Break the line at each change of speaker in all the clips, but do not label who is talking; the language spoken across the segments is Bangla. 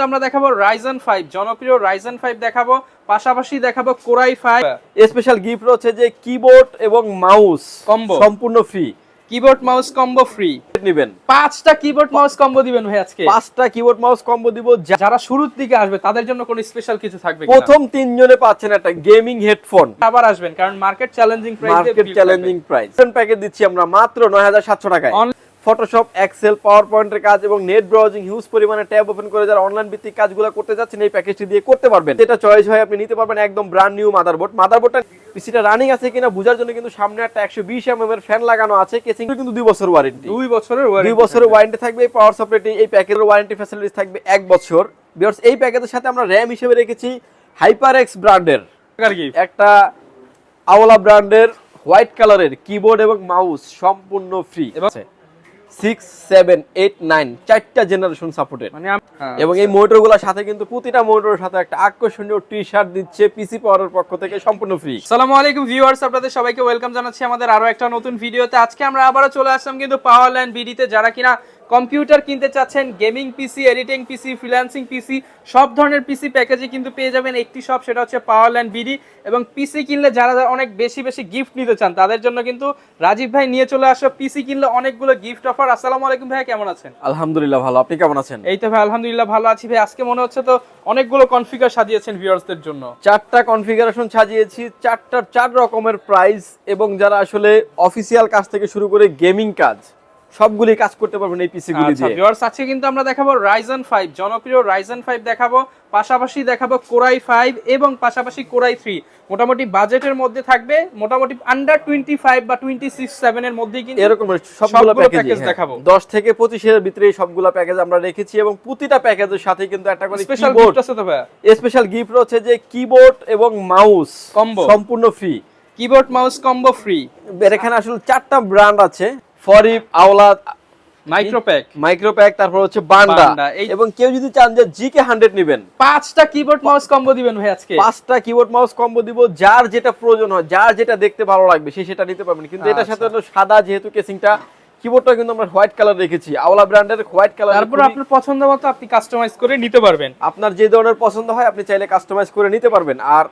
আমরা দেখাবো রাইজেন 5 জনপ্রিয় রাইজেন 5 দেখাবো, পাশাপাশি দেখাবো কোরাই 5
স্পেশাল গিফট হচ্ছে যে কিবোর্ড এবং মাউস
কম্বো,
সম্পূর্ণ free.
Keyboard mouse combo free
নেবেন
5টা কিবোর্ড মাউস কম্বো দিবেন ভাই আজকে।
5টা কিবোর্ড মাউস কম্বো দিব।
যারা শুরুর দিকে আসবে তাদের জন্য কোনো স্পেশাল কিছু থাকবে কিনা?
প্রথম 3 জনে পাচ্ছেন একটা গেমিং হেডফোন।
আবার আসবেন কারণ মার্কেট চ্যালেঞ্জিং
প্রাইস প্যাকেজ দিচ্ছি আমরা মাত্র ৯৭০০ টাকায়। ফটোশপ, এক্সেল, পাওয়ার পয়েন্টের কাজ এবং নেট ব্রাউজিং, হিউজ পরিমাণে ট্যাব ওপেন করে যারা অনলাইন ভিত্তিক কাজগুলো করতে যাচ্ছেন এই প্যাকেজটি দিয়ে করতে পারবেন। যেটা চয়েস হয় আপনি নিতে পারবেন একদম ব্র্যান্ড নিউ মাদারবোর্ডটা পিসিটা রানিং আছে কিনা বোঝার জন্য কিন্তু সামনে একটা 120 mm এর ফ্যান লাগানো আছে। কেসিং কিন্তু 2 বছর ওয়ারেন্টি,
2 বছরের
ওয়ারেন্টি থাকবে। এই পাওয়ার সাপ্লাইটি এই প্যাকেজের ওয়ারেন্টি ফ্যাসিলিটিস থাকবে 1 বছর। ভিউয়ার্স এই প্যাকেজের সাথে আমরা র‍্যাম হিসেবে রেখেছি HyperX ব্র্যান্ডের একটা আওলা ব্র্যান্ডের হোয়াইট কালারের কিবোর্ড এবং মাউস সম্পূর্ণ ফ্রি। 6, 7, 8, 9 চারটা জেনারেশন সাপোর্টেড এবং এই মনিটরগুলোর সাথে কিন্তু প্রতিটা মনিটরের সাথে একটা আকর্ষণীয় টি-শার্ট দিচ্ছে পিসি পাওয়ারের পক্ষ থেকে সম্পূর্ণ ফ্রি।
আসসালামু আলাইকুম ভিউয়ার্স, আপনাদের সবাইকে ওয়েলকাম জানাচ্ছি আমাদের আরো একটা নতুন ভিডিওতে। আজকে আমরা আবারো চলে আসলাম কিন্তু পাওয়ারল্যান্ড বিডিতে। যারা কিনা কম্পিউটার কিনতে চাচ্ছেন, গেমিং পিসি, এডিটিং পিসি, ফ্রিল্যান্সিং পিসি, সব ধরনের পিসি প্যাকেজে কিন্তু পেয়ে যাবেন একটি শপ, সেটা হচ্ছে পাওয়ারল্যান্ড বিডি। এবং পিসি কিনলে যারা অনেক বেশি গিফট নিতে চান তাদের জন্য কিন্তু রাজীব ভাই নিয়ে চলে আসো পিসি কিনলে অনেকগুলো গিফট অফার। আসসালামু আলাইকুম ভাই, কেমন আছেন?
আলহামদুলিল্লাহ ভালো, আপনি কেমন আছেন?
এই তো ভাই আলহামদুলিল্লাহ ভালো আছি ভাই। আজকে মনে হচ্ছে তো অনেকগুলো কনফিগার সাজিয়েছেন ভিউয়ার্সদের জন্য।
4টা কনফিগারেশন সাজিয়েছি, 4টার 4 রকমের প্রাইস এবং যারা আসলে অফিসিয়াল কাজ থেকে শুরু করে গেমিং কাজ সবগুলি কাজ করতে পারবেন এই পিসি গুলি দিয়ে।
ভিউয়ার্স আজকে কিন্তু আমরা দেখাবো রাইজেন 5 জনপ্রিয় রাইজেন 5 দেখাবো, পাশাপাশি দেখাবো কোরাই 5 এবং পাশাপাশি কোরাই 3। মোটামুটি বাজেটের মধ্যে থাকবে, মোটামুটি আন্ডার 25 বা 26-7 এর মধ্যেই কিন্তু
এরকম সবগুলো প্যাকেজ
দেখাবো।
10 থেকে 25 এর ভিতরে সবগুলো প্যাকেজ আমরা রেখেছি এবং প্রতিটা প্যাকেজের সাথে কিন্তু একটা করে
স্পেশাল গিফট আছে তো ভাই।
স্পেশাল গিফট হচ্ছে যে কিবোর্ড এবং মাউস
কম্বো
সম্পূর্ণ free.
Keyboard mouse combo free.
এখানে আসলে 4টা ব্র্যান্ড আছে, ফরিপ, আওলা, মাইক্রোপ্যাক, তারপর হচ্ছে বান্ডা। এবং কেউ যদি চান যে জিকে 100 নেবেন
5টা কিবোর্ড মাউস কম্বো দিবেন ভাই আজকে।
5টা কিবোর্ড মাউস কম্বো দিব, যার যেটা প্রয়োজন হয়, যার যেটা দেখতে ভালো লাগবে সে সেটা নিতে পারবেন। কিন্তু এটার সাথে হলো সাদা, যেহেতু কেসিংটা, কিবোর্ডটা কিন্তু আমরা হোয়াইট কালার রেখেছি, আওলা ব্র্যান্ডের হোয়াইট কালার।
তারপর আপনার পছন্দ মতো আপনি কাস্টমাইজ করে নিতে পারবেন।
আপনার যে ধরনের পছন্দ হয় আপনি চাইলে কাস্টমাইজ করে নিতে পারবেন। আর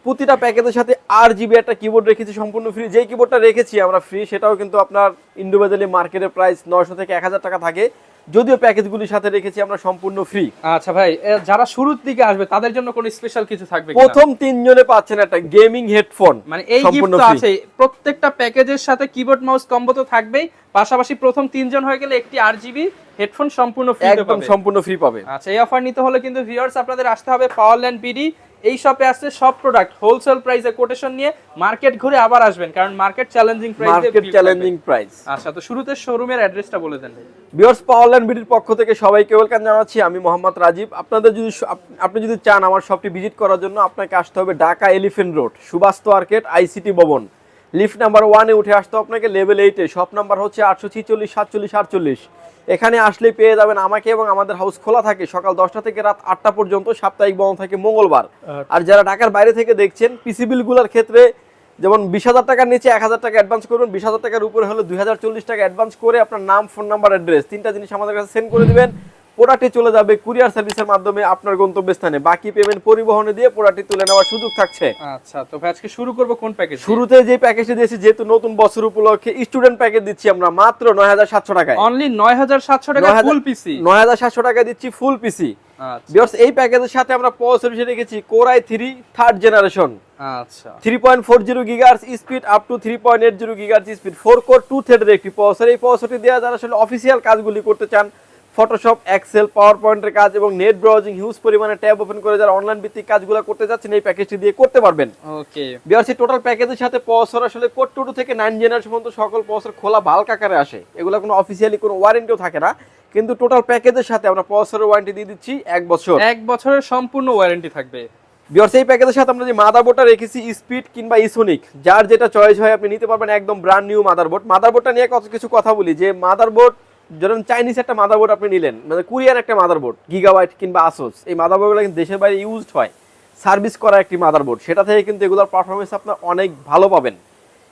প্রতিটা প্যাকেজের সাথে RGB একটা কিবোর্ড রেখেছি সম্পূর্ণ ফ্রি। যেই কিবোর্ডটা রেখেছি আমরা ফ্রি সেটাও কিন্তু আপনার ইন্ডিভিজুয়ালি মার্কেটের প্রাইস 900 থেকে 1000 টাকা থাকে, যদিও প্যাকেজগুলির সাথে রেখেছি আমরা সম্পূর্ণ ফ্রি।
আচ্ছা ভাই, যারা শুরুর দিকে আসবে তাদের জন্য কোনো স্পেশাল কিছু থাকবে কিনা?
প্রথম 3 জনে পাচ্ছেন একটা গেমিং হেডফোন,
মানে এই গিফট তো আছে প্রত্যেকটা প্যাকেজের সাথে, কিবোর্ড মাউস কম্বো তো থাকবেই, পাশাপাশি প্রথম 3 জন হয়ে গেলে একটি RGB হেডফোন সম্পূর্ণ ফ্রি পাবে,
একদম সম্পূর্ণ ফ্রি পাবে।
আচ্ছা, এই অফার নিতে হলে কিন্তু ভিউয়ার্স আপনাদের আসতে হবে পাওয়ারল্যান্ড বিডি। এই শপে আসছে সব প্রোডাক্ট হোলসেল প্রাইসে কোটেশন নিয়ে মার্কেট ঘুরে আবার আসবেন, কারণ মার্কেট চ্যালেঞ্জিং প্রাইস। আচ্ছা, তো শুরুতে শোরুমের অ্যাড্রেসটা বলে দেন।
ভিউয়ার্স পাওয়ারল্যান্ড বিডির পক্ষ থেকে সবাইকে ওয়েলকাম জানাচ্ছি, আমি মোহাম্মদ রাজীব। আপনি যদি চান আমার শপটি ভিজিট করার জন্য আপনাকে আসতে হবে Dhaka elephant road, Subastu arcade, ICT ভবন, লিফট নাম্বার 1 এ উঠে আসতে আপনাকে লেভেল 8 এ। শপ নাম্বার হচ্ছে 846-47-48। এখানে আসলেই পেয়ে যাবেন আমাকে এবং আমাদের হাউস খোলা থাকে সকাল 10টা থেকে রাত 8টা পর্যন্ত, সাপ্তাহিক বন্ধ থাকে মঙ্গলবার। আর যারা ঢাকার বাইরে থেকে দেখছেন, পিসি বিলগুলোর ক্ষেত্রে যেমন 20,000 টাকার নিচে 1000 টাকা অ্যাডভান্স করবেন, 20,000 টাকার উপরে হলে 2040 টাকা অ্যাডভান্স করে আপনার নাম, ফোন নাম্বার, অ্যাড্রেস 3টা জিনিস আমাদের কাছে সেন্ড করে দিবেন। প্রোডাক্টটি চলে যাবে কুরিয়ার সার্ভিসের মাধ্যমে আপনার গন্তব্যস্থানে। বাকি পেমেন্ট পরিবহনে দিয়ে প্রোডাক্টটি তুলে নেওয়ার সুযোগ থাকছে।
আচ্ছা, তো ভাই আজকে শুরু করব কোন প্যাকেজ?
শুরুতে যে প্যাকেজটি দিয়েছি, যেহেতু নতুন বছর উপলক্ষে স্টুডেন্ট প্যাকেজ দিচ্ছি আমরা মাত্র 9700 টাকায়।
অনলি 9700 টাকা ফুল পিসি,
9700 টাকায় দিচ্ছি ফুল পিসি।
আচ্ছা
ভিউয়ার্স এই প্যাকেজের সাথে আমরা প্রসেসর হিসেবে রেখেছি কোরাই 3 থার্ড জেনারেশন।
আচ্ছা,
3.40 gigahertz speed up to 3.80 gigahertz speed, 4 core 2 থ্রেডের একটি প্রসেসর। এই প্রসেসরটি দেওয়া যারা আসলে অফিসিয়াল কাজগুলি করতে চান, ফটোশপ, এক্সেল, পাওয়ার পয়েন্টের কাজ এবং নেট ব্রাউজিং, হিউজ পরিমাণে ট্যাব ওপেন করে যারা অনলাইন ভিত্তিক কাজগুলো করতে যাচ্ছেন এই প্যাকেজটি দিয়ে করতে পারবেন।
ওকে
ভিউয়ার্স টোটাল প্যাকেজের সাথে প্রসেসর আসলে কোর 2 থেকে 9 জেনারেশন পর্যন্ত সকল প্রসেসর খোলা বাল্ক আকারে আসে। এগুলো কোনো অফিসিয়ালি কোনো ওয়ারেন্টিও থাকে না, কিন্তু টোটাল প্যাকেজের সাথে আমরা প্রসেসরের ওয়ারেন্টি দিয়ে দিচ্ছি 1 বছর।
1 বছরের সম্পূর্ণ ওয়ারেন্টি থাকবে।
ভিউয়ার্স এই প্যাকেজের সাথে আমরা যে মাদারবোর্ডটা রেখেছি স্পিড কিংবা ইসোনিক, যার যেটা চয়েস হয় আপনি নিতে পারবেন একদম ব্র্যান্ড নিউ মাদারবোর্ডটা নিয়ে কিছু কথা বলি। যে মাদারবোর্ড, যেমন চাইনিজ একটা মাদারবোর্ড আপনি নিলেন, মানে কোরিয়ান একটা মাদারবোর্ড, গিগাবাইট কিংবা আসুস, এই মাদারবোর্ডগুলো কিন্তু দেশের বাইরে ইউজড হয়, সার্ভিস করা একটি মাদারবোর্ড, সেটা থেকে কিন্তু এগুলোর পারফরমেন্স আপনার অনেক ভালো পাবেন।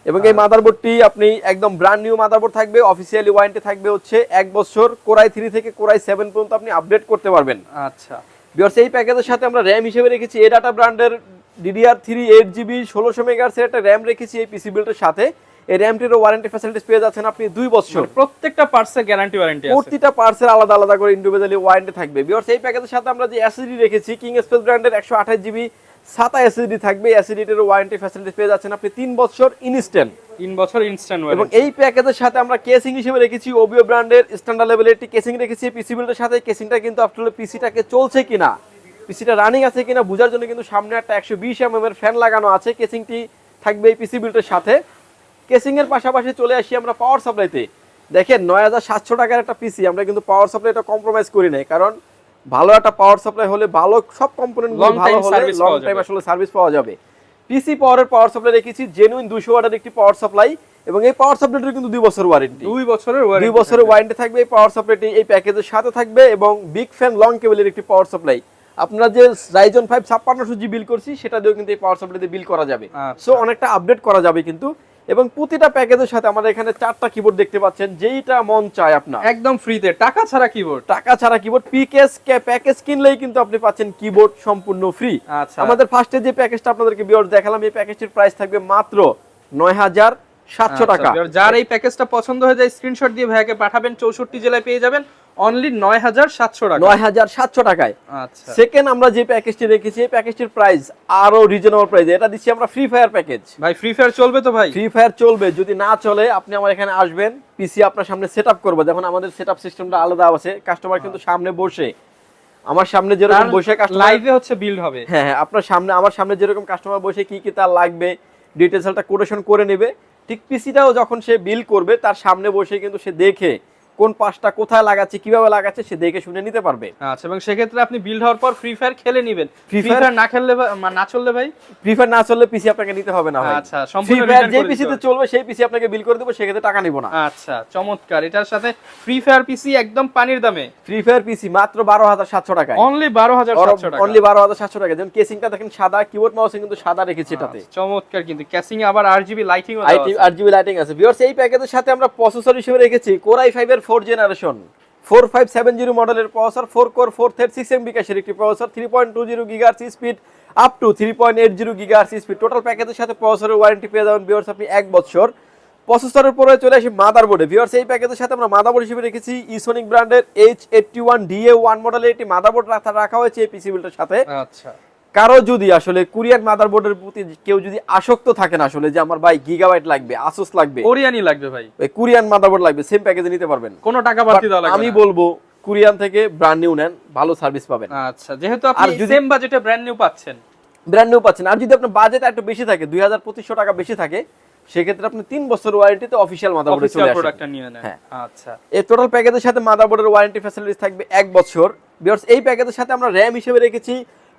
এবং এই মাদারবোর্ডটি আপনি একদম ব্র্যান্ড নিউ মাদারবোর্ড থাকবে, অফিসিয়ালি ওয়ারেন্টি থাকবে হচ্ছে 1 বছর, কোরাই 3 থেকে কোরাই 7 পর্যন্ত আপনি আপডেট করতে পারবেন।
আচ্ছা
ভিউয়ার্স, এই প্যাকেজের সাথে আমরা র‍্যাম হিসেবে রেখেছি এডাটা ব্র্যান্ডের DDR3 8GB 1600 মেগাহার্টজের একটা র‍্যাম রেখেছি এই পিসি বিল্ডের সাথে। এই র‍্যামটিরও ওয়ারেন্টি ফ্যাসিলিটিস পেয়ে যাচ্ছেন আপনি 2 বছর।
প্রত্যেকটা পার্টসের গ্যারান্টি ওয়ারেন্টি আছে,
প্রতিটা পার্টসের আলাদা আলাদা করে ইন্ডিভিজুয়ালি ওয়ারেন্টি থাকবে। ভিউয়ার্স, এই প্যাকেজের সাথে আমরা যে এসএসডি রেখেছি কিং স্পেস ব্র্যান্ডের 128GB SATA এসএসডি থাকবে। এসএসডির ওয়ারেন্টি ফ্যাসিলিটিস পেয়ে যাচ্ছেন আপনি 3 বছর ইনস্ট্যান্ট।
3 বছর ইনস্ট্যান্ট
এবং এই প্যাকেজের সাথে আমরা কেসিং হিসেবে রেখেছি ওবিও ব্র্যান্ডের স্ট্যান্ডার্ড লেভেলের একটি কেসিং রেখেছি পিসি বিল্ডের সাথে। কেসিংটা কিন্তু আসলে পিসিটাকে চলছে কিনা, পিসিটা রানিং আছে কিনা বোঝার জন্য কিন্তু সামনে একটা 120 এর ফ্যান লাগানো আছে। কেসিংটি থাকবে এই পিসি বিল্ডের সাথে। কেসিং এর পাশাপাশি চলে আসি আমরা পাওয়ার সাপ্লাইতে। দেখেন 9700 টাকার একটা পিসি, আমরা কিন্তু পাওয়ার সাপ্লাইটা কম্প্রোমাইজ করি নাই, কারণ ভালো একটা পাওয়ার সাপ্লাই হলে ভালো সব কম্পোনেন্ট ভালো হলে লং টাইম আসলে সার্ভিস পাওয়া যাবে। পিসি পাওয়ারের পাওয়ার সাপ্লাই রেখেছি জেনুইন 200 ওয়াটের একটি পাওয়ার সাপ্লাই, এবং এই পাওয়ার সাপ্লাইটার কিন্তু 2 বছর ওয়ারেন্টি, 2 বছরের ওয়ারেন্টি থাকবে এই পাওয়ার সাপ্লাইটি এই প্যাকেজের সাথে থাকবে। এবং বিগ ফ্যান লং কেবলের একটি পাওয়ার সাপ্লাই, আপনারা যে রাইজন 5 5600G বিল করছি সেটা দিয়েও কিন্তু এই পাওয়ার সাপ্লাই দিয়ে বিল করা যাবে। সো অনেকটা আপডেট করা যাবে কিন্তু। এবং প্রতিটা প্যাকেজের সাথে আমাদের এখানে 4টা কিবোর্ড দেখতে পাচ্ছেন, যেইটা মন চায় আপনার
একদম ফ্রিতে, টাকা ছাড়া কিবোর্ড।
টাকা ছাড়া কিবোর্ড প্যাকেজ কিনলেই কিন্তু আপনি পাচ্ছেন কিবোর্ড সম্পূর্ণ ফ্রি।
আচ্ছা,
আমাদের ফার্স্টে যে প্যাকেজটা আপনাদেরকে ভিউয়ার্স দেখালাম, এই প্যাকেজটির প্রাইস থাকবে মাত্র 9700 টাকা।
যার এই প্যাকেজটা পছন্দ হয়ে যায় স্ক্রিনশট দিয়ে ভাইয়াকে পাঠাবেন, 64 জেলায় পেয়ে যাবেন অনলি 9700 টাকা।
9700 টাকায়।
আচ্ছা,
সেকেন্ড আমরা যে প্যাকেজটি রেখেছি এই প্যাকেজটির প্রাইস আরো রিজনেবল প্রাইসে, এটা দিচ্ছি আমরা ফ্রি ফায়ার প্যাকেজ।
ভাই ফ্রি ফায়ার চলবে তো? ভাই
ফ্রি ফায়ার চলবে, যদি না চলে আপনি আমার এখানে আসবেন, পিসি আপনার সামনে সেটআপ করব। দেখুন আমাদের সেটআপ সিস্টেমটা আলাদা আছে, কাস্টমার কিন্তু সামনে বসে আমার সামনে যেরকম বসে কাস্টমার
লাইভে হচ্ছে বিল্ড হবে।
হ্যাঁ, আপনার সামনে আমার সামনে যেরকম কাস্টমার বসে কি কি তার লাগবে ডিটেইলসটা কোটেশন করে নেবে, ঠিক পিসিটাও যখন সে বিল করবে তার সামনে বসে কিন্তু সে দেখে কোন পাশটা কোথায় লাগাচ্ছে কিভাবে লাগাচ্ছে সে দেখে শুনে নিতে পারবে।
আচ্ছা, এবং সেক্ষেত্রে আপনি বিল্ড হওয়ার পর ফ্রি ফায়ার খেলে নেবেন। ফ্রি ফায়ার না খেললে না চললে ভাই,
ফ্রি ফায়ার না চললে পিসি আপনাকে নিতে হবে না ভাই।
আচ্ছা, সম্পূর্ণ
ফ্রি ফায়ার যে পিসিতে চলবে সেই পিসি আপনাকে বিল করে দেব, সেক্ষেত্রে টাকা নিব না।
আচ্ছা, চমৎকার। এটার সাথে ফ্রি ফায়ার পিসি একদম পানির দামে,
ফ্রি ফায়ার পিসি মাত্র 12700 টাকায়,
অনলি 12700 টাকা,
অনলি 12700 টাকা। যেমন কেসিংটা দেখেন সাদা, কিবোর্ড মাউস কিন্তু সাদা রেখেছি এটাতে।
চমৎকার, কিন্তু কেসিং এ আবার RGB লাইটিং ও
আছে, RGB লাইটিং আছে। ভিউয়ার্স, এই প্যাকেজের সাথে আমরা প্রসেসর হিসেবে রেখেছি কোরাই 5 এর 4 জেনারেশন 4570 মডেলের প্রসেসর, 4 কোর 436 MB ক্যাশের একটি processor, 3.20 GHz speed up to 3.80 GHz speed. Total প্যাকেজের সাথে প্রসেসরের ওয়ারেন্টি পেয়ে যাবেন ভিউয়ার্স আপনি 1 বছর। প্রসেসরের পরে চলে আসি মাদারবোর্ডে। ভিউয়ার্স, এই প্যাকেজের সাথে আমরা মাদারবোর্ড হিসেবে রেখেছি ইসোনিক ব্র্যান্ডের H81DA1 মডেলের একটি মাদারবোর্ড রাখা হয়েছে এই পিসি বিল্ডের সাথে।
আচ্ছা,
কারো যদি আসলে কোরিয়ান মাদারবোর্ডের প্রতি কেউ যদি আসক্ত থাকেন আসলে যে আমার ভাই গিগাবাইট লাগবে, আসুস লাগবে,
কোরিয়ানই লাগবে ভাই,
ওই কোরিয়ান মাদারবোর্ড লাগবে, সেম প্যাকেজে নিতে পারবেন,
কোনো টাকা বাড়তি দেওয়া লাগবে না।
আমি বলবো কোরিয়ান থেকে ব্র্যান্ড নিউ নেন, ভালো সার্ভিস পাবেন।
আচ্ছা, যেহেতু আপনি সেম বাজেটে ব্র্যান্ড নিউ পাচ্ছেন,
আর যদি আপনার বাজেট একটু বেশি থাকে 2500 টাকা বেশি থাকে, সেক্ষেত্রে আপনি 3 বছর ওয়ারেন্টিতে অফিশিয়াল মাদারবোর্ডে চলে আসেন,
প্রোডাক্টটা নিয়ে নেন। আচ্ছা,
এই টোটাল প্যাকেজের সাথে মাদারবোর্ডের ওয়ারেন্টি ফ্যাসিলিটিস থাকবে 1 বছর। ভিউয়ার্স, এই প্যাকেজের সাথে আমরা র‍্যাম হিসেবে রেখেছি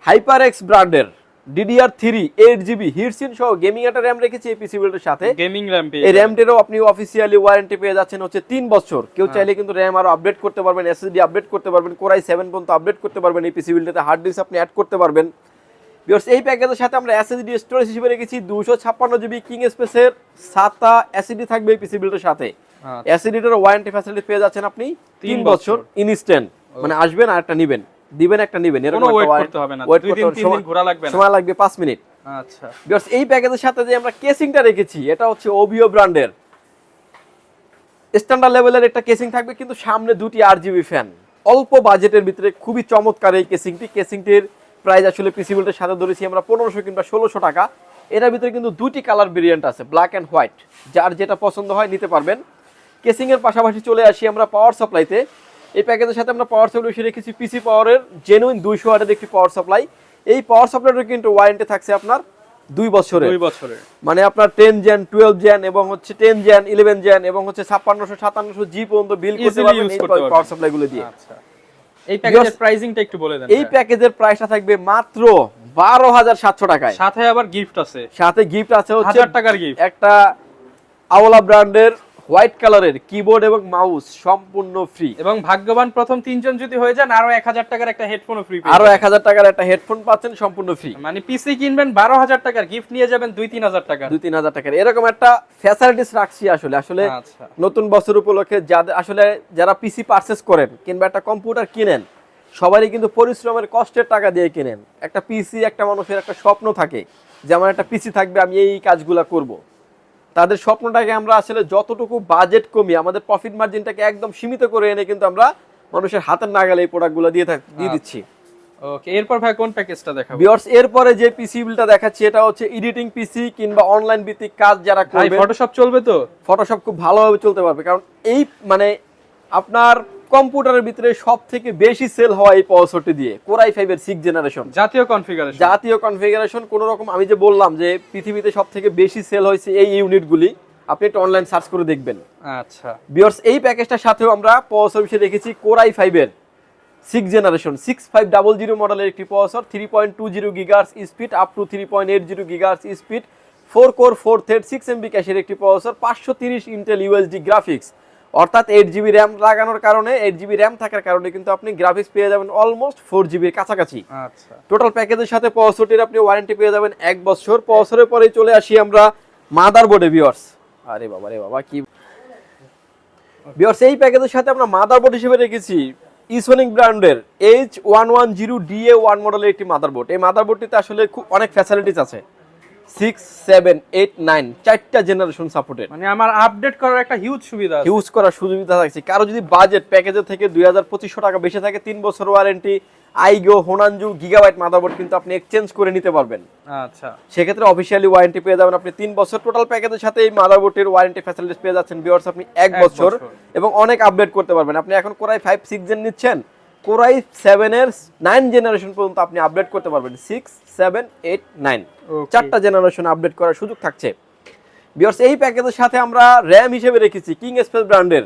HyperX ব্র্যান্ডের DDR3 8GB হিটসিন সহ গেমিং একটা র‍্যাম রেখেছি এই পিসি বিল্ডের সাথে।
গেমিং র‍্যাম পেয়ে
এই র‍্যামটিরও আপনি অফিশিয়ালি ওয়ারেন্টি পেয়ে যাচ্ছেন হচ্ছে 3 বছর। কেউ চাইলে কিন্তু র‍্যাম আরো আপডেট করতে পারবেন, এসএসডি আপডেট করতে পারবেন, কোরাই 7 পর্যন্ত আপডেট করতে পারবেন এই পিসি বিল্ডটাতে, হার্ড ডিস্ক আপনি অ্যাড করতে পারবেন। ভিউয়ার্স, এই প্যাকেজের সাথে আমরা এসএসডি স্টোরেজ হিসেবে রেখেছি 256GB কিং স্পেসের SATA এসএসডি থাকবে এই পিসি বিল্ডের সাথে। এসএসডিটার ওয়ারেন্টি ফ্যাসিলিটি পেয়ে যাচ্ছেন আপনি 3 বছর ইনস্ট্যান্ট, মানে আসবেন আর একটা নেবেন, দিবেন একটা নেবেন, এরকম
ওয়েট করতে হবে না, 2-3 দিন ঘোরা লাগবে না,
সময় লাগবে 5 মিনিট।
আচ্ছা,
ভিউয়ার্স, এই প্যাকেজের সাথে যে আমরা কেসিংটা রেখেছি এটা হচ্ছে ওবিও ব্র্যান্ডের স্ট্যান্ডার্ড লেভেলের একটা কেসিং থাকবে, কিন্তু সামনে দুটি RGB ফ্যান, অল্প বাজেটের ভিতরে খুবই চমৎকার এই কেসিংটি। কেসিংটির প্রাইস আসলে পিসি বিল্ডের সাথে ধরেছি আমরা 1500 কিংবা 1600 টাকা। এটার ভিতরে কিন্তু দুটি কালার ভেরিয়েন্ট আছে, ব্ল্যাক এন্ড হোয়াইট, যার যেটা পছন্দ হয় নিতে পারবেন। কেসিং এর পাশাপাশি চলে আসি আমরা পাওয়ার সাপ্লাইতে। এই প্যাকেজের সাথে আমরা পাওয়ার সাপ্লাই রেখেছি পিসি পাওয়ারের জেনুইন 200 ওয়াটের একটি পাওয়ার সাপ্লাই। এই পাওয়ার সাপ্লাইটার কিন্তু ওয়ারেন্টি থাকছে আপনার 2 বছরের, মানে আপনার 10 জেন 12 জেন এবং হচ্ছে 10 জেন 11 জেন এবং হচ্ছে 5600-5700G পর্যন্ত বিল করতে পারবেন এই পাওয়ার সাপ্লাইগুলো দিয়ে।
আচ্ছা, এই প্যাকেজের প্রাইসিংটা একটু বলে দেন।
এই প্যাকেজের প্রাইসটা থাকবে মাত্র 12700 টাকায়,
সাথে আবার গিফট আছে,
সাথে গিফট আছে হচ্ছে
1000 টাকার গিফট,
একটা আওলা ব্র্যান্ডের হোয়াইট কালারের কিবোর্ড এবং মাউস সম্পূর্ণ ফ্রি।
এবং ভাগ্যবান প্রথম 3 জন যদি হয়ে যান আরো 1000 টাকার একটা হেডফোনও ফ্রি
আরো 1000 টাকার একটা হেডফোন পাচ্ছেন সম্পূর্ণ ফ্রি।
মানে পিসি কিনবেন 12000 টাকার, গিফট নিয়ে যাবেন 2-3000 টাকা,
2-3000 টাকার এরকম একটা ফ্যাসিলিটিস রাখছি আসলে।
আচ্ছা,
নতুন বছর উপলক্ষে যাদের আসলে যারা পিসি পারচেজ করেন কিংবা একটা কম্পিউটার কিনেন, সবারই কিন্তু পরিশ্রমের কষ্টের টাকা দিয়ে কিনেন। একটা পিসি, একটা মানুষের একটা স্বপ্ন থাকে যে আমার একটা পিসি থাকবে, আমি এই কাজগুলা করব। তাদের স্বপ্নটাকে আমরা আসলে যতটুকু বাজেট কমিয়ে আমাদের প্রফিট মার্জিনটাকে একদম সীমিত করে এনে কিন্তু আমরা মানুষের হাতের নাগালে এই প্রোডাক্টগুলো দিয়ে দিচ্ছি।
ওকে, এরপর ভাই কোন প্যাকেজটা দেখাবো?
ভিউয়ার্স, এরপরে যে পিসি বিলটা দেখাচ্ছি এটা হচ্ছে এডিটিং পিসি কিংবা অনলাইন ভিত্তিক কাজ যারা করবে।
ফটোশপ চলবে তো?
ফটোশপ খুব ভালোভাবে চলতে পারবে, কারণ এই মানে আপনার কম্পিউটারের ভিতরে সবথেকে বেশি সেল হয় এই প্রসেসরটি দিয়ে, Core i5 এর 6 জেনারেশন জাতীয় কনফিগারেশন। কোন রকম আমি যে বললাম যে পৃথিবীতে সবথেকে বেশি সেল হয়েছে এই ইউনিটগুলি, আপনি একটু অনলাইন সার্চ করে দেখবেন।
আচ্ছা
ভিউয়ার্স, এই প্যাকেজটার সাথেও আমরা প্রসেসর হিসেবে রেখেছি Core i5 এর 6 জেনারেশন 6500 মডেলের একটি processor, 3.20 gigahertz speed up to 3.80 gigahertz speed, 4 core 4 thread 6 MB ক্যাশের একটি প্রসেসর, 530 ইন্টেল ইউএসডি গ্রাফিক্স, অর্থাৎ 8GB র্যাম লাগানোর কারণে 8GB র্যাম থাকার কারণে কিন্তু আপনি গ্রাফিক্স পেয়ে যাবেন অলমোস্ট 4GB এর কাছাকাছি।
আচ্ছা,
টোটাল প্যাকেজের সাথে প্রসেসরটির আপনি ওয়ারেন্টি পেয়ে যাবেন 1 বছর। প্রসেসরের পরে চলে আসি আমরা মাদারবোর্ডে। ভিউয়ার্স, আরে বাবা কি ভিউয়ার্স, এই প্যাকেজের সাথে আমরা মাদারবোর্ড হিসেবে রেখেছি ইসোনিক ব্র্যান্ডের H110DA1 মডেলের একটি মাদারবোর্ড। এই মাদারবোর্ডটিতে আসলে খুব অনেক ফ্যাসিলিটিস আছে, 6, 7, 8, 9 চারটা জেনারেশন সাপোর্টেড।
মানে আমার আপডেট করার একটা হিউজ সুবিধা আছে।
ইউজ করার সুবিধা থাকছে। কারো যদি বাজেট প্যাকেজের থেকে 2500 টাকা বেশি থাকে, 3 বছর ওয়ারেন্টি, আইগো হোনানজু গিগাবাইট মাদারবোর্ড কিন্তু আপনি এক্সচেঞ্জ করে নিতে পারবেন।
আচ্ছা,
সেক্ষেত্রে অফিশিয়ালি ওয়ারেন্টি পেয়ে যাবেন আপনি 3 বছর। টোটাল প্যাকেজের সাথে এই মাদারবোর্ডের ওয়ারেন্টি ফ্যাসিলিটিস পেয়ে যাচ্ছেন ভিউয়ার্স আপনি 1 বছর, এবং অনেক আপডেট করতে পারবেন। আপনি এখন Core i5 6 জেন নিচ্ছেন, Core i7 এর 9 জেনারেশন পর্যন্ত আপনি আপডেট করতে পারবেন। 6, 7, 8, 9 চারটা জেনারেশন আপডেট করার সুযোগ থাকছে। ভিউয়ার্স, এই প্যাকেজের সাথে আমরা র‍্যাম হিসেবে রেখেছি কিং স্পেস ব্র্যান্ডের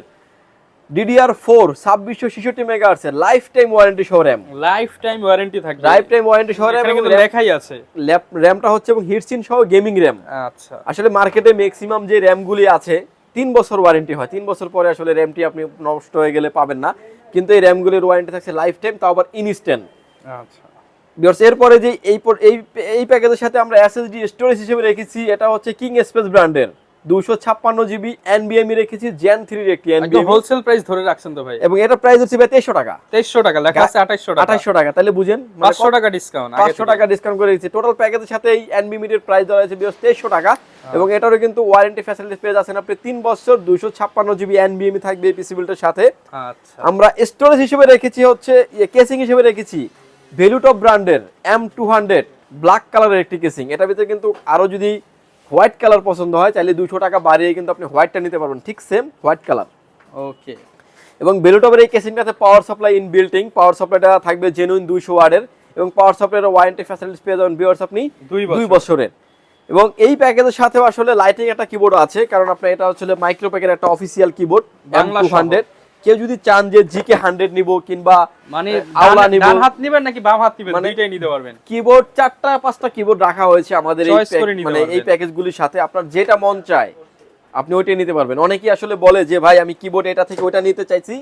DDR4 2666 মেগাহার্টজ এর লাইফ টাইম ওয়ারেন্টি সহ র‍্যাম।
লাইফ টাইম ওয়ারেন্টি থাকবে,
লাইফ টাইম ওয়ারেন্টি সহ র‍্যাম, এবং
লেখাই আছে
র‍্যামটা হচ্ছে এবং হিটসিন সহ গেমিং র‍্যাম।
আচ্ছা,
আসলে মার্কেটে ম্যাক্সিমাম যে র‍্যামগুলি আছে 3 বছর ওয়ারেন্টি হয়, 3 বছর পরে আসলে র‍্যামটি আপনি নষ্ট হয়ে গেলে পাবেন না, কিন্তু এই র‍্যামগুলির ওয়ারেন্টি থাকছে লাইফ টাইম, তাও আবার ইনস্ট্যান্ট।
আচ্ছা
ভিউয়ার্স, এরপরে যে এই প্যাকেজের সাথে আমরা এসএসডি স্টোরেজ হিসেবে রেখেছি, এটা হচ্ছে কিং স্পেস ব্র্যান্ডের 256GB NVMe রেখেছি, Gen 3 এর একটি NVMe।
হোলসেল প্রাইস ধরে রাখছেন তো ভাই?
এবং এটা প্রাইস হচ্ছে 2300 টাকা।
2300 টাকা লেখা আছে, 2800
টাকা, তাহলে বুঝেন
500 টাকা ডিসকাউন্ট,
500 টাকা ডিসকাউন্ট করে দিয়েছি। টোটাল প্যাকেজের সাথে এই NVMe এর প্রাইস দেওয়া হয়েছে 2300 টাকা, এবং এটারও কিন্তু ওয়ারেন্টি ফ্যাসিলিটিস পেয়ে যাচ্ছেন আপনি 3 বছর, 256GB NVMe থাকবে এই পিসি বিল্ডের সাথে।
আচ্ছা,
আমরা স্টোরেজ হিসেবে রেখেছি হচ্ছে কেসিং হিসেবে রেখেছি ভ্যালুটপ ব্র্যান্ডের M200 ব্ল্যাক কালারের একটি কেসিং। এটার ভিতরে কিন্তু আরো যদি হোয়াইট কালার পছন্দ হয় চাইলে 200 টাকা বাড়িয়ে কিন্তু আপনি হোয়াইটটা নিতে পারবেন, ঠিক সেম হোয়াইট কালার।
ওকে,
এবং ভ্যালুটপের এই কেসিংটাতে পাওয়ার সাপ্লাই ইন বিল্টিং, পাওয়ার সাপ্লাইটা থাকবে জেনুইন 200 ওয়াটের, এবং পাওয়ার সাপ্লাইয়ের ওয়ারেন্টি ফ্যাসিলিটিস পেয়ে যাবেন ভিউয়ার্স আপনি 2 বছরের। এবং এই প্যাকেজের সাথেও আসলে লাইটিং একটা কিবোর্ড আছে, কারণ আপনার এটা হচ্ছে মাইক্রোপ্যাকের একটা অফিসিয়াল কিবোর্ড M200। কেউ যদি চান যে জিকে 100 নিব কিংবা
মানে
আওলা নিব,
ডান হাত নেবেন নাকি বাম হাত নেবেন, দুইটাই নিতে পারবেন।
কিবোর্ড 4টা 5টা কিবোর্ড রাখা হয়েছে আমাদের এই প্যাকেজগুলির সাথে, আপনার যেটা মন চায় আপনি ওইটাই নিতে পারবেন। অনেকেই আসলে বলে যে ভাই আমি কিবোর্ড এটা থেকে ওইটা নিতে চাইছি,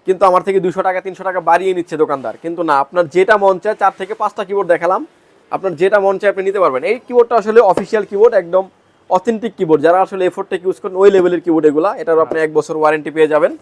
কিন্তু আমার থেকে 200 টাকা 300 টাকা বাড়িয়ে নিচ্ছে দোকানদার, কিন্তু না, আপনার যেটা মন চায় 4 থেকে 5টা কিবোর্ড দেখালাম, আপনার যেটা মন চায় আপনি নিতে পারবেন। এই কিবোর্ডটা আসলে অফিশিয়াল কিবোর্ড, একদম অথেন্টিক কিবোর্ড, যারা আসলে এফোর্টটেক ইউজ করেন ওই লেভেলের কিবোর্ড এগুলা। এটারও আপনি 1 বছর ওয়ারেন্টি পেয়ে যাবেন।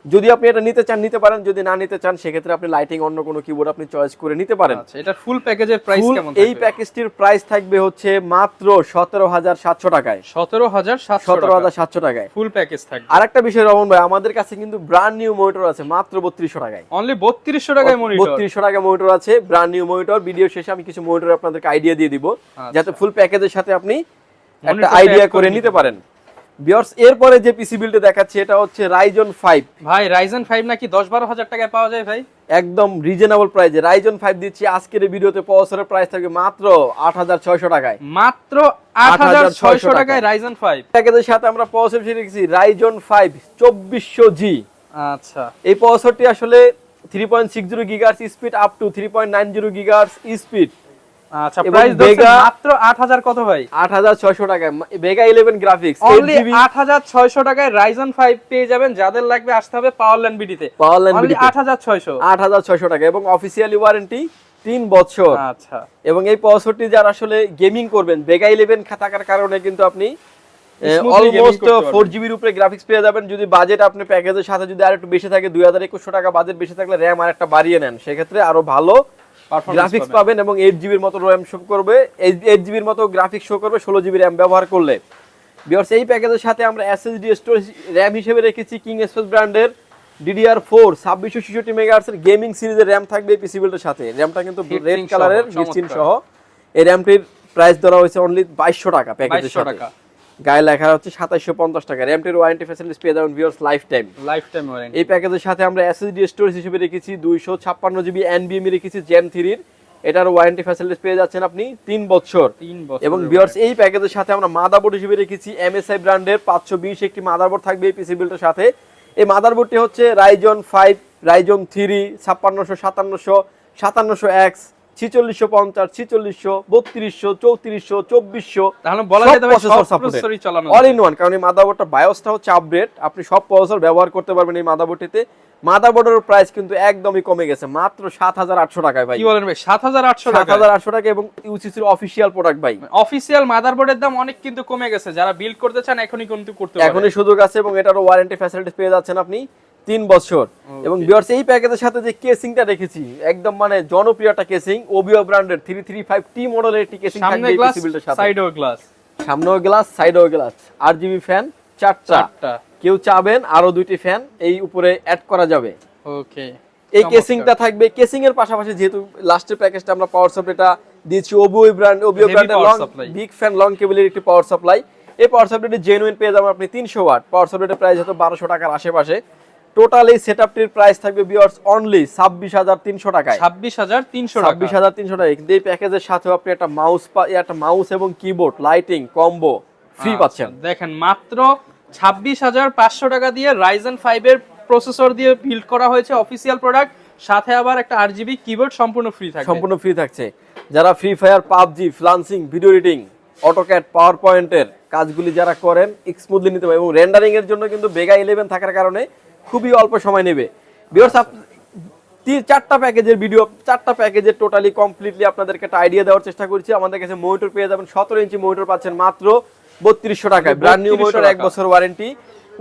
যদি আপনি এটা নিতে চান নিতে পারেন, যদি না নিতে চান সেক্ষেত্রে আপনি লাইটিং অন্য কোনো কিবোর্ড আপনি চয়েস করে নিতে পারেন।
আচ্ছা, এটা ফুল প্যাকেজের প্রাইস কেমন থাকবে?
এই প্যাকেজটির প্রাইস থাকবে হচ্ছে মাত্র 17700 টাকায়।
17700
টাকায়
ফুল প্যাকেজ থাকবে।
আরেকটা বিষয় রমন ভাই, আমাদের কাছে কিন্তু ব্র্যান্ড নিউ মনিটর আছে মাত্র 3200 টাকায়।
অনলি 3200 টাকায় মনিটর?
3200 টাকায় মনিটর আছে, ব্র্যান্ড নিউ মনিটর। ভিডিও শেষে আমি কিছু মনিটর আপনাদেরকে আইডিয়া দিয়ে দিব, যাতে ফুল প্যাকেজের সাথে আপনি একটা আইডিয়া করে নিতে পারেন। ভিউয়ার্স, এরপরে যে পিসি বিল্ডে দেখাচ্ছি এটা হচ্ছে Ryzen 5।
ভাই Ryzen 5 নাকি 10-12 হাজার টাকায় পাওয়া যায় ভাই?
একদম রিজনেবল প্রাইসে Ryzen 5 দিচ্ছি আজকের এই ভিডিওতে। প্রসেসরের প্রাইস থাকবে মাত্র 8600 টাকায়।
মাত্র 8600 টাকায় Ryzen 5
প্যাকেজের সাথে আমরা প্রসেসর রেখেছি Ryzen 5 2400G।
আচ্ছা,
এই প্রসেসরটি আসলে 3.60 gigahertz speed up to 3.90 gigahertz speed,
আচ্ছা, প্রাইস দেখছেন মাত্র 8000 কত ভাই?
8600 টাকায় ভেগা 11 গ্রাফিক্স
অনলি 8600 টাকায় Ryzen 5 পেয়ে যাবেন। যাদের লাগবে আসতে হবে পাওয়ারল্যান্ড বিডিতে। অনলি
8600 টাকা এবং অফিশিয়ালি ওয়ারেন্টি 3 বছর।
আচ্ছা,
এবং এই প্রসেসরটি যারা আসলে গেমিং করবেন ভেগা 11 থাকার কারণে কিন্তু আপনি অলমোস্ট 4GB এর উপরে গ্রাফিক্স পেয়ে যাবেন। যদি বাজেট আপনি প্যাকেজের সাথে যদি আর একটু বেশি থাকে 2100 টাকা বাজেট বেশি থাকলে র‍্যাম আর একটা বাড়িয়ে নেন, সেক্ষেত্রে আরো ভালো গ্রাফিক্স পাবেন এবং 8GB এর মতো র‍্যাম শো করবে, 8GB এর মতো গ্রাফিক্স শো করবে 16GB র‍্যাম ব্যবহার করলে। ভিউয়ার্স, এই প্যাকেজের সাথে আমরা এসএসডি স্টোরেজ র‍্যাম হিসেবে রেখেছি কিং স্পেস ব্র্যান্ডের DDR4 2666 মেগাহার্টজ এর গেমিং সিরিজের র‍্যাম থাকবে পিসি বিল্ডের সাথে। র‍্যামটা কিন্তু রেড কালারের হিটসিন সহ। এই র‍্যামটির প্রাইস ধরা হয়েছে অনলি 2200 টাকা প্যাকেজের সাথে। গায়ে লেখা হচ্ছে 2750 টাকা। র‍্যামটির ওয়ারেন্টি ফ্যাসিলিটিস পেয়ে যাবেন ভিউয়ার্স লাইফ টাইম
ওয়ারেন্টি।
এই প্যাকেজের সাথে আমরা এসএসডি স্টোরেজ হিসেবে রেখেছি 256GB NVMe রেখেছি Gen 3 এর। এটার ওয়ারেন্টি ফ্যাসিলিটিস পেয়ে যাচ্ছেন আপনি 3 বছর। এবং ভিউয়ার্স, এই প্যাকেজের সাথে আমরা মাদারবোর্ড হিসেবে রেখেছি MSI ব্র্যান্ডের 520 একটি মাদারবোর্ড থাকবে এই পিসি বিল্ডের সাথে। এই মাদারবোর্ডটি হচ্ছে Ryzen 5, Ryzen 3, 5600, 5700, 5700X, 4650, 4600, 3200, 3400, 2400,
তাহলে বলা যায় তবে সব প্রসেসরই চালানো
অল ইন ওয়ান। কারণ এই মাদারবোর্ডটা বায়োসটা হচ্ছে আপডেট, আপনি সব প্রসেসর ব্যবহার করতে পারবেন এই মাদারবোর্ডটিতে। মাদারবোর্ডের প্রাইস কিন্তু একদমই কমে গেছে, মাত্র 7800 টাকায় ভাই।
কি বলেন ভাই, 7800 টাকা?
7800 টাকা এবং ইউসিসির অফিশিয়াল প্রোডাক্ট ভাই।
অফিশিয়াল মাদারবোর্ডের দাম অনেক কিন্তু কমে গেছে, যারা বিল্ড করতে চান এখনই কিন্তু করতে পারেন,
এখনই সুযোগ আছে। এবং এটার ওয়ারেন্টি ফ্যাসিলিটিস পেয়ে যাচ্ছেন আপনি 3 বছর। এবং ভিউয়ার্স, এই প্যাকেজের সাথে যে কেসিংটা রেখেছি একদম মানে জনপ্রিয় একটা কেসিং, ওবিও ব্র্যান্ডের 335T মডেলের একটি কেসিং থাকবে এই পিসি বিল্ডের সাথে।
সাইডেও গ্লাস,
সামনেও গ্লাস, সাইডেও গ্লাস, RGB ফ্যান 4টা। কেউ চাবেন আরো 2টি ফ্যান এই উপরে অ্যাড করা যাবে।
ওকে,
এই কেসিংটা থাকবে। কেসিং এর পাশাপাশি যেহেতু লাস্টের প্যাকেজটা আমরা পাওয়ার সাপ্লাইটা দিয়েছি ওবিও ব্র্যান্ডের লং বিগ ফ্যান লং কেবলের একটি পাওয়ার সাপ্লাই। এই পাওয়ার সাপ্লাইটি জেনুইন পেয়ে যাবেন আপনি 300 ওয়াট। পাওয়ার সাপ্লাইটার প্রাইস হতো 1200 টাকার আশেপাশে। টোটাল এই সেটআপটির প্রাইস থাকবে ভিউয়ার্স অনলি 26300 টাকায়।
26300 টাকা,
26300 টাকা। কিন্তু এই প্যাকেজের সাথেও আপনি একটা মাউস এবং কিবোর্ড লাইটিং কম্বো ফ্রি পাচ্ছেন।
দেখেন, মাত্র 26500 টাকা দিয়ে Ryzen 5 এর প্রসেসর দিয়ে বিল্ড করা হয়েছে অফিশিয়াল প্রোডাক্ট, সাথে আবার একটা RGB কিবোর্ড সম্পূর্ণ ফ্রি থাকবে।
সম্পূর্ণ ফ্রি থাকছে। যারা free fire, PUBG, freelancing, video editing, AutoCAD, power পয়েন্টের কাজগুলি যারা করেন স্মুথলি নিতে পারবে। এবং রেন্ডারিং এর জন্য কিন্তু ভেগা 11 থাকার কারণে খুবই অল্প সময় নেবে। ভিউয়ার্স, 4টা প্যাকেজের ভিডিও, 4টা প্যাকেজের টোটালি কমপ্লিটলি আপনাদেরকে একটা আইডিয়া দেওয়ার চেষ্টা করছি। আমাদের কাছে মনিটর পেয়ে যাবেন 17 ইঞ্চি মনিটর পাচ্ছেন মাত্র 3200 টাকায়। ব্র্যান্ড নিউ মনিটর 1 বছর ওয়ারেন্টি।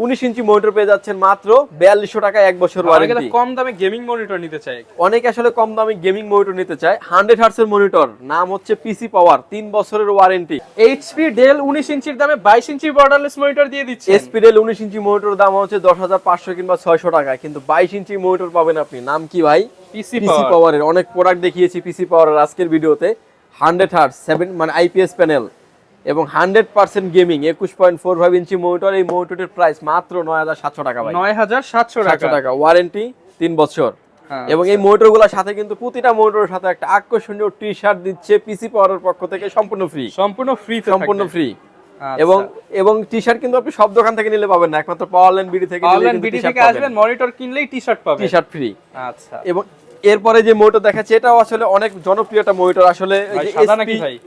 19 ইঞ্চি মনিটর পেয়ে যাচ্ছেন মাত্র 4200 টাকায় 1 বছর ওয়ারেন্টি।
কম দামে গেমিং মনিটর নিতে চায়
অনেকে, আসলে কম দামে গেমিং মনিটর নিতে চায়। 100 হার্টজ এর মনিটর, নাম হচ্ছে পিসি পাওয়ার, 3 বছরের ওয়ারেন্টি।
HP ডেল 19 ইঞ্চির দামে 22 ইঞ্চি বর্ডারলেস মনিটর দিয়ে দিচ্ছে।
HP ডেল 19 ইঞ্চি মনিটর দাম হচ্ছে 10500 কিংবা 600 টাকা, কিন্তু 22 ইঞ্চি মনিটর পাবেন আপনি। নাম কি ভাই?
পিসি
পাওয়ারের। অনেক প্রোডাক্ট দেখিয়েছি পিসি পাওয়ারের আজকের ভিডিওতে। 100 হার্টজ 7 মানে IPS প্যানেল এবং 100% গেমিং 21.45 ইঞ্চি মনিটর। এই মনিটরের প্রাইস মাত্র 9700 টাকা ভাই।
9700
টাকা, ওয়ারেন্টি 3 বছর। এবং এই মনিটরগুলোর সাথে কিন্তু প্রতিটা মনিটরের সাথে একটা আকর্ষণীয় টি-শার্ট দিচ্ছে পিসি পাওয়ারের পক্ষ থেকে, সম্পূর্ণ ফ্রি। সম্পূর্ণ ফ্রি। এবং টি-শার্ট কিন্তু আপনি সব দোকান থেকে নিলে পাবেন না, একমাত্র পাওয়ারল্যান্ড বিডি থেকে
আসবেন, মনিটর কিনলেই টি-শার্ট পাবেন,
টি-শার্ট ফ্রি।
আচ্ছা,
এবং এরপরে যে মনিটর দেখাচ্ছি এটাও আসলে অনেক জনপ্রিয় একটা মনিটর। আসলে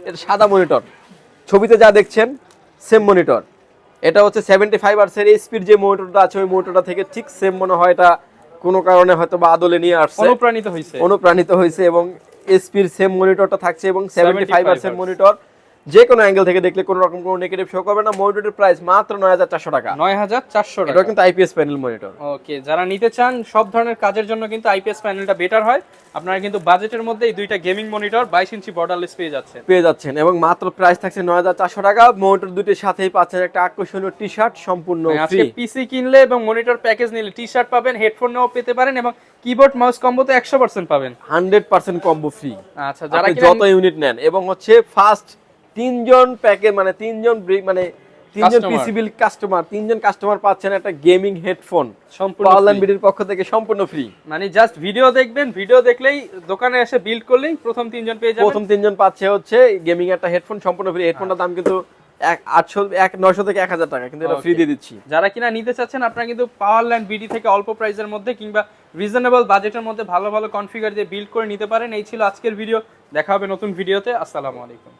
এটা সাদা মনিটর, ছবিতে যা দেখছেন সেম মনিটর। এটা হচ্ছে 75 হার্টজের স্পিড যে মনিটরটা আছে ওই মনিটরটা থেকে ঠিক সেম মনে হয়। এটা কোনো কারণে হয়তো বা আদলে নিয়ে আসছে, অনুপ্রাণিত হয়েছে এবং স্পিড সেম মনিটরটা থাকছে। এবং 75 হার্টজের মনিটর, যে কোনো অ্যাঙ্গেল থেকে দেখলে কোনো রকম কোনো নেগেটিভ শো করবে না। মনিটরের প্রাইস মাত্র 9400 টাকা।
9400 টাকা।
এটা কিন্তু আইপিএস প্যানেল মনিটর।
ওকে, যারা নিতে চান সব ধরনের কাজের জন্য কিন্তু আইপিএস প্যানেলটা বেটার হয়। আপনারা কিন্তু বাজেটের মধ্যে এই দুইটা গেমিং মনিটর 22 ইঞ্চি বর্ডারলেস পেয়ে যাচ্ছেন। এবং মাত্র প্রাইস থাকছে 9400 টাকা। মনিটর দুটির সাথেই পাচ্ছেন একটা আকর্ষণীয় টি-শার্ট সম্পূর্ণ ফ্রি। আজকে পিসি কিনলে এবং মনিটর প্যাকেজ নিলে টি-শার্ট পাবেন, হেডফোনও পেতে পারেন এবং কিবোর্ড মাউস কম্বোতে 100% পাবেন,
100% কম্বো ফ্রি।
আচ্ছা, যারা
যত ইউনিট নেন। এবং হচ্ছে ফার্স্ট 3 জন প্যাকেজ মানে 3 জন পিসিবিল কাস্টমার, 3 জন কাস্টমার পাচ্ছেন একটা গেমিং হেডফোন সম্পূর্ণ পাওয়ারল্যান্ড বিডির পক্ষ থেকে সম্পূর্ণ ফ্রি।
মানে জাস্ট ভিডিও দেখবেন, ভিডিও দেখলেই দোকানে এসে বিল্ড করলেই প্রথম 3 জন পেয়ে যাবেন।
প্রথম 3 জন পাচ্ছে হচ্ছে গেমিং একটা হেডফোন সম্পূর্ণ ফ্রি। হেডফোনটার দাম কিন্তু 900 থেকে 1000 টাকা, কিন্তু এটা ফ্রি দিয়ে দিচ্ছি।
যারা কিনা নিতে চাচ্ছেন আপনারা কিন্তু পাওয়ারল্যান্ড বিডি থেকে অল্প প্রাইসের মধ্যে কিংবা রিজনেবল বাজেটের মধ্যে ভালো ভালো কনফিগার দিয়ে বিল্ড করে নিতে পারেন। এই ছিল আজকের ভিডিও। দেখা হবে নতুন ভিডিওতে। আসসালামু আলাইকুম।